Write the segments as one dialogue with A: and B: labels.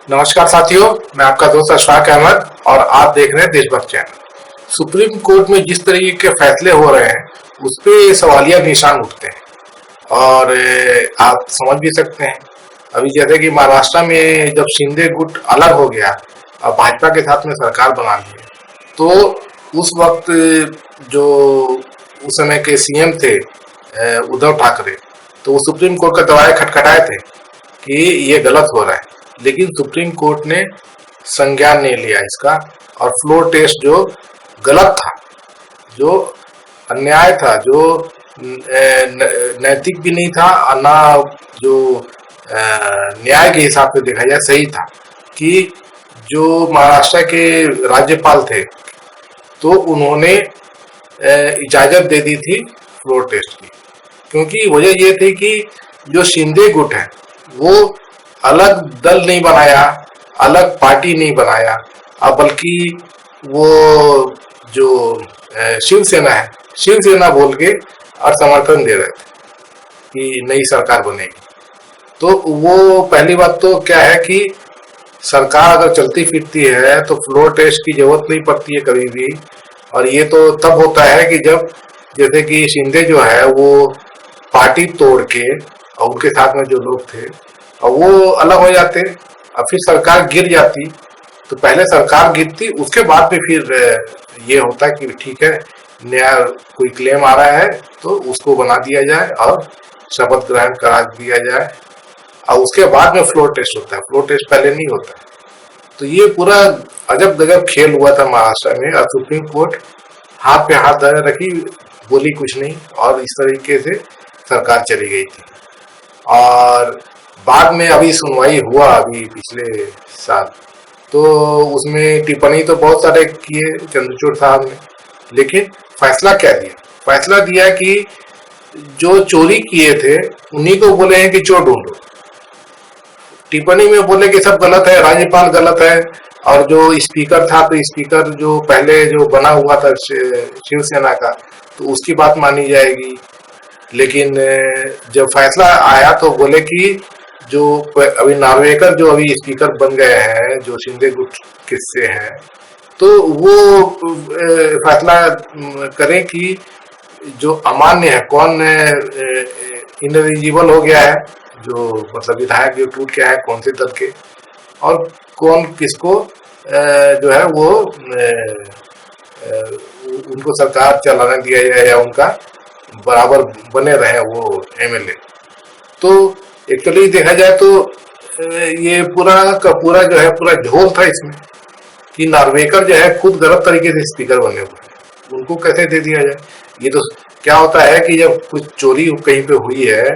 A: नमस्कार साथियों, मैं आपका दोस्त अशफाक अहमद और आप देख रहे हैं देशभक्त चैनल। सुप्रीम कोर्ट में जिस तरीके के फैसले हो रहे हैं उस पे सवालिया निशान उठते हैं और आप समझ भी सकते हैं। अभी जैसे कि महाराष्ट्र में जब शिंदे गुट अलग हो गया और भाजपा के साथ में सरकार बना ली, तो उस वक्त जो उस समय के सीएम थे उद्धव ठाकरे, तो वो सुप्रीम कोर्ट का दरवाजा खटखटाए थे कि ये गलत हो रहा है, लेकिन सुप्रीम कोर्ट ने संज्ञान नहीं लिया इसका और फ्लोर टेस्ट जो गलत था, जो अन्याय था, जो नैतिक भी नहीं था और ना जो न्याय के हिसाब से देखा जाए सही था, कि जो महाराष्ट्र के राज्यपाल थे तो उन्होंने इजाजत दे दी थी फ्लोर टेस्ट की, क्योंकि वजह ये थी कि जो शिंदे गुट है वो अलग दल नहीं बनाया, अलग पार्टी नहीं बनाया, अब बल्कि वो जो शिवसेना है, शिवसेना बोल के और समर्थन दे रहे थे कि नई सरकार बनेगी। तो वो पहली बात तो क्या है कि सरकार अगर चलती फिरती है तो फ्लोर टेस्ट की जरूरत नहीं पड़ती है कभी भी, और ये तो तब होता है कि जब जैसे कि शिंदे जो है वो पार्टी तोड़ के और उनके साथ में जो लोग थे और वो अलग हो जाते और फिर सरकार गिर जाती, तो पहले सरकार गिरती उसके बाद में फिर ये होता है कि ठीक है, नया कोई क्लेम आ रहा है तो उसको बना दिया जाए और शपथ ग्रहण करा दिया जाए और उसके बाद में फ्लोर टेस्ट होता है, फ्लोर टेस्ट पहले नहीं होता है। तो ये पूरा अजब गजब खेल हुआ था महाराष्ट्र में और सुप्रीम कोर्ट हाथ पे हाथ धरे रखी, बोली कुछ नहीं और इस तरीके से सरकार चली गई थी। और बाद में अभी सुनवाई हुआ अभी पिछले साल, तो उसमें टिप्पणी तो बहुत सारे किए चंद्रचूड़ साहब ने, लेकिन फैसला क्या दिया? फैसला दिया कि जो चोरी किए थे उन्हीं को बोले हैं कि चोर ढूंढो। टिप्पणी में बोले कि सब गलत है, राज्यपाल गलत है, और जो स्पीकर था तो स्पीकर जो पहले जो बना हुआ था शिवसेना का, तो उसकी बात मानी जाएगी। लेकिन जब फैसला आया तो बोले कि जो अभी नार्वेकर जो अभी स्पीकर बन गए हैं, जो शिंदे गुट किस्से हैं, तो वो फैसला करें कि जो अमान्य है, कौन इनएलिजिबल हो गया है, जो मतलब विधायक जो टूट गया है कौन से दल के, और कौन किसको जो है वो उनको सरकार चलाने दिया जाए या उनका बराबर बने रहे वो एमएलए। तो एक्चुअली देखा जाए तो ये पूरा का पूरा जो है पूरा झोल था इसमें कि नार्वेकर जो है खुद गलत तरीके से स्पीकर बने हुए, उनको कैसे दे दिया जाए। ये तो क्या होता है कि जब कुछ चोरी कहीं पे हुई है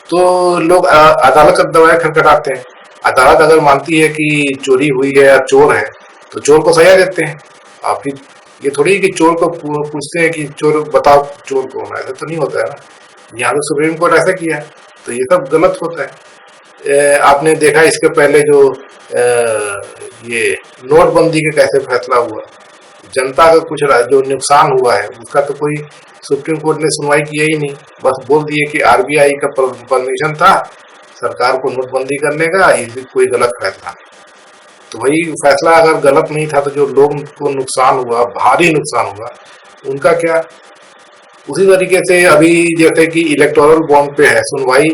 A: तो लोग अदालत का दरवाजा खटखटाते हैं। अदालत अगर मानती है कि चोरी हुई है या चोर है तो चोर को सजा देते हैं। और फिर ये थोड़ी कि चोर को पूछते हैं कि चोर बताओ चोर कौन है, ऐसा तो नहीं होता है ना। यहाँ तो सुप्रीम कोर्ट ऐसा किया, तो ये सब गलत होता है। आपने देखा इसके पहले जो ये नोटबंदी के कैसे फैसला हुआ, जनता का कुछ जो नुकसान हुआ है उसका तो कोई सुप्रीम कोर्ट ने सुनवाई किया ही नहीं, बस बोल दिए कि आरबीआई का परमिशन था सरकार को नोटबंदी करने का, ये कोई गलत फैसला नहीं। तो वही फैसला अगर गलत नहीं था तो जो लोग को नुकसान हुआ, भारी नुकसान हुआ, उनका क्या। उसी तरीके से अभी जैसे कि इलेक्टोरल बॉन्ड पे है, सुनवाई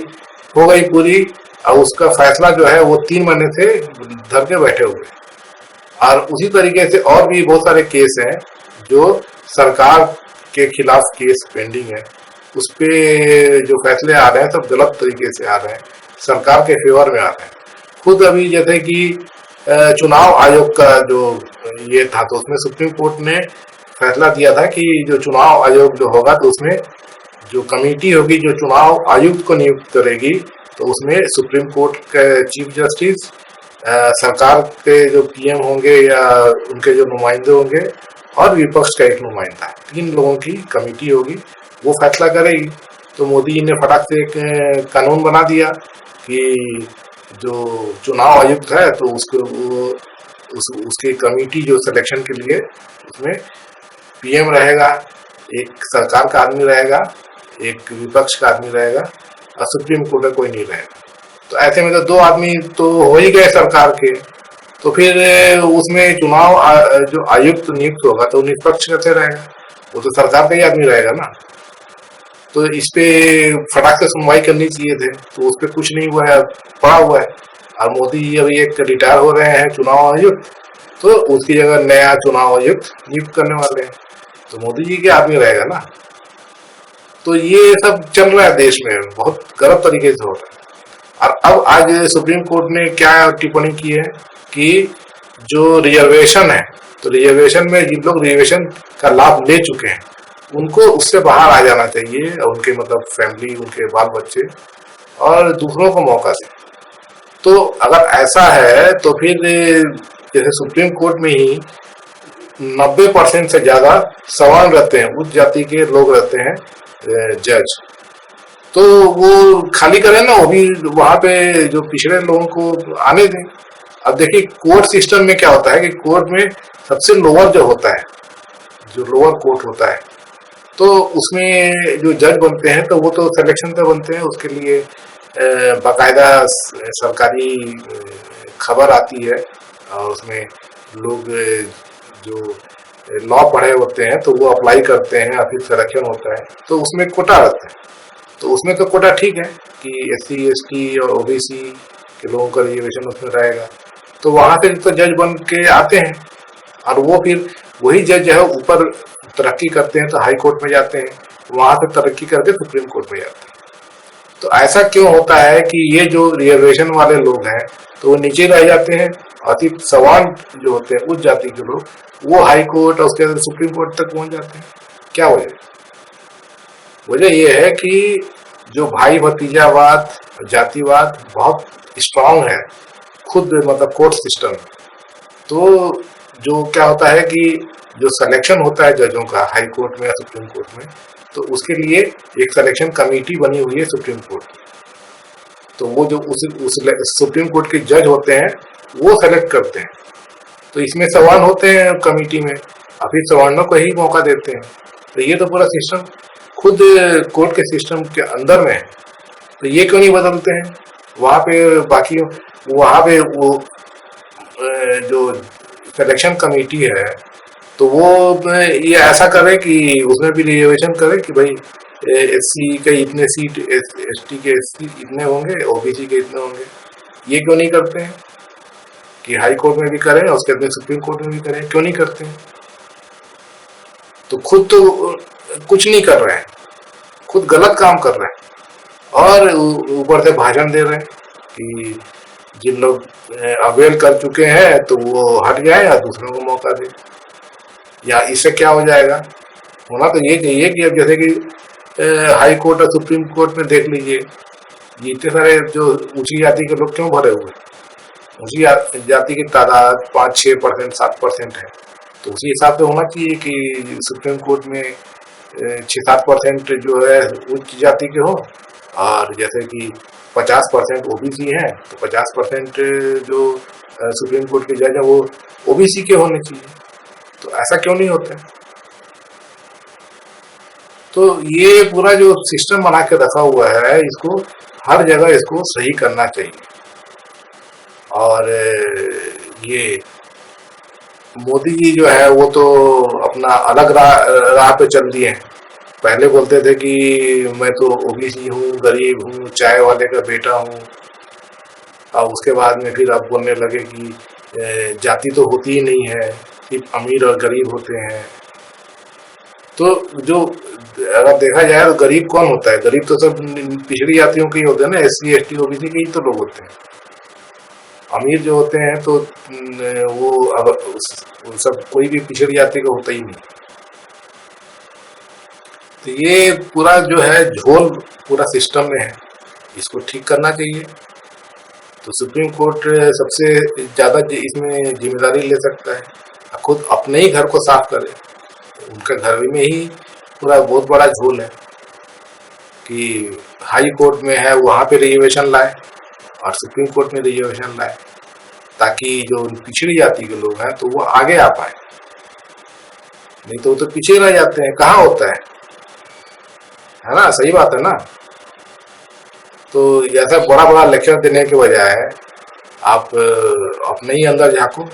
A: हो गई पूरी और उसका फैसला जो है वो 3 महीने से धर के बैठे हुए, और उसी तरीके से और भी बहुत सारे केस हैं जो सरकार के खिलाफ केस पेंडिंग है, उस पे जो फैसले आ रहे हैं सब गलत तरीके से आ रहे हैं, सरकार के फेवर में आ रहे हैं। खुद अभी जैसे कि चुनाव आयोग का जो ये था, तो उसमें सुप्रीम कोर्ट ने फैसला दिया था कि जो चुनाव आयोग जो होगा तो उसमें जो कमेटी होगी जो चुनाव आयुक्त को नियुक्त करेगी, तो उसमें सुप्रीम कोर्ट के चीफ जस्टिस, सरकार के जो पीएम होंगे या उनके जो नुमाइंदे होंगे और विपक्ष का एक नुमाइंदा, 3 लोगों की कमेटी होगी, वो फैसला करेगी। तो मोदी जी ने फटाक से एक कानून बना दिया कि जो चुनाव आयुक्त है तो उसको उसकी कमेटी जो सिलेक्शन के लिए उसमें पीएम रहेगा, एक सरकार का आदमी रहेगा, एक विपक्ष का आदमी रहेगा और सुप्रीम कोर्ट का कोई नहीं रहेगा। तो ऐसे में तो 2 आदमी तो हो ही गए सरकार के, तो फिर उसमें चुनाव जो आयुक्त नियुक्त होगा तो निष्पक्ष कैसे रहेगा? वो तो सरकार का ही आदमी रहेगा ना। तो इस पे फटाक से सुनवाई करनी चाहिए थे, तो उस पर कुछ नहीं हुआ है, पड़ा हुआ है। और मोदी जी अभी एक रिटायर हो रहे हैं चुनाव आयुक्त, तो उसकी जगह नया चुनाव आयुक्त नियुक्त करने वाले हैं, तो मोदी जी के आदमी रहेगा ना। तो ये सब चल रहा है देश में, बहुत गलत तरीके से हो रहा है। और अब आज सुप्रीम कोर्ट ने क्या टिप्पणी की है कि जो रिजर्वेशन है, तो रिजर्वेशन में जिन लोग रिजर्वेशन का लाभ ले चुके हैं उनको उससे बाहर आ जाना चाहिए, उनके मतलब फैमिली, उनके बाल बच्चे, और दूसरों को मौका दें। तो अगर ऐसा है तो फिर जैसे सुप्रीम कोर्ट में ही 90% से ज्यादा सवर्ण रहते हैं, उच्च जाति के लोग रहते हैं जज, तो वो खाली करें ना, वो भी वहां पे जो पिछड़े लोगों को आने दें। अब देखिए कोर्ट सिस्टम में क्या होता है कि कोर्ट में सबसे लोअर जो होता है, जो लोअर कोर्ट होता है, तो उसमें जो जज बनते हैं तो वो तो सिलेक्शन पे बनते हैं, उसके लिए बाकायदा सरकारी खबर आती है, और उसमें लोग जो लॉ पढ़े होते हैं तो वो अप्लाई करते हैं, फिर सिलेक्शन होता है, तो उसमें कोटा रहता है। तो उसमें तो कोटा ठीक है कि SC ST और OBC के लोगों का रिजर्वेशन उसमें रहेगा, तो वहां से तो जज बन के आते हैं, और वो फिर वही जज जो है ऊपर तरक्की करते हैं तो हाई कोर्ट में जाते हैं, वहां से तरक्की करके सुप्रीम कोर्ट में जाते हैं। तो ऐसा क्यों होता है कि ये जो रिजर्वेशन वाले लोग हैं तो वो नीचे रह जाते हैं, और फिर सवर्ण जो होते हैं उच्च जाति के लोग वो हाई कोर्ट और उसके बाद सुप्रीम कोर्ट तक पहुंच जाते हैं? क्या वजह? वजह ये है कि जो भाई भतीजावाद, जातिवाद बहुत स्ट्रांग है खुद मतलब कोर्ट सिस्टम। तो जो क्या होता है कि जो सिलेक्शन होता है जजों का हाई कोर्ट में या सुप्रीम कोर्ट में, तो उसके लिए एक सिलेक्शन कमेटी बनी हुई है सुप्रीम कोर्ट। तो वो जो उस सुप्रीम कोर्ट के जज होते हैं वो सेलेक्ट करते हैं, तो इसमें सवर्ण होते हैं कमेटी में, और फिर सवर्णों को ही मौका देते हैं। तो ये तो पूरा सिस्टम खुद कोर्ट के सिस्टम के अंदर में है, तो ये क्यों नहीं बदलते हैं? वहां पे बाकी वहां पे वो जो सिलेक्शन कमेटी है तो वो ये ऐसा करे कि उसमें भी रिजर्वेशन करे कि भाई SC के इतने सीट, ST के इतने होंगे, OBC के इतने होंगे। ये क्यों नहीं करते हैं कि हाई कोर्ट में भी करें और उसके बाद सुप्रीम कोर्ट में भी करें? क्यों नहीं करते हैं? तो खुद तो कुछ नहीं कर रहे हैं, खुद गलत काम कर रहे हैं, और ऊपर से भाषण दे रहे हैं कि जिन लोग अवेल कर चुके हैं तो वो हट जाए या दूसरों को मौका दे। या इससे क्या हो जाएगा? होना तो ये चाहिए कि अब जैसे कि हाई कोर्ट और सुप्रीम कोर्ट में देख लीजिए, ये इतने सारे जो ऊंची जाति के लोग क्यों भरे हुए? ऊंची जाति की तादाद 5-6%, 7% है, तो उसी हिसाब से होना चाहिए कि सुप्रीम कोर्ट में 6-7% जो है उच्च जाति के हो, और जैसे कि 50% OBC है तो 50% जो सुप्रीम कोर्ट के जज है वो OBC के होने चाहिए। तो ऐसा क्यों नहीं होता है? तो ये पूरा जो सिस्टम बना के रखा हुआ है, इसको हर जगह इसको सही करना चाहिए। और ये मोदी जी जो है वो तो अपना अलग राह पे चल दिए हैं। पहले बोलते थे कि मैं तो OBC हूँ, गरीब हूँ, चाय वाले का बेटा हूँ, और उसके बाद में फिर अब बोलने लगे कि जाति तो होती ही नहीं है, सिर्फ अमीर और गरीब होते हैं। तो जो अगर देखा जाए तो गरीब कौन होता है? गरीब तो सब पिछड़ी जातियों के ही होते हैं ना, SC ST OBC के ही तो लोग होते हैं। अमीर जो होते हैं तो वो अब सब कोई भी पिछड़ी जाति का होता ही नहीं। तो ये पूरा जो है झोल पूरा सिस्टम में है, इसको ठीक करना चाहिए। तो सुप्रीम कोर्ट सबसे ज्यादा इसमें जिम्मेदारी ले सकता है, खुद अपने ही घर को साफ करे। उनका घर में ही पूरा बहुत बड़ा झोल है कि हाई कोर्ट में है वहां पे रिजर्वेशन लाए और सुप्रीम कोर्ट में रिजर्वेशन लाए, ताकि जो पिछड़ी जाति के लोग हैं तो वो आगे आ पाए, नहीं तो वो तो पीछे रह जाते हैं। कहाँ होता है ना? सही बात है ना? तो ऐसा बड़ा बड़ा लेक्चर देने के बजाय आप अपने ही अंदर झांको।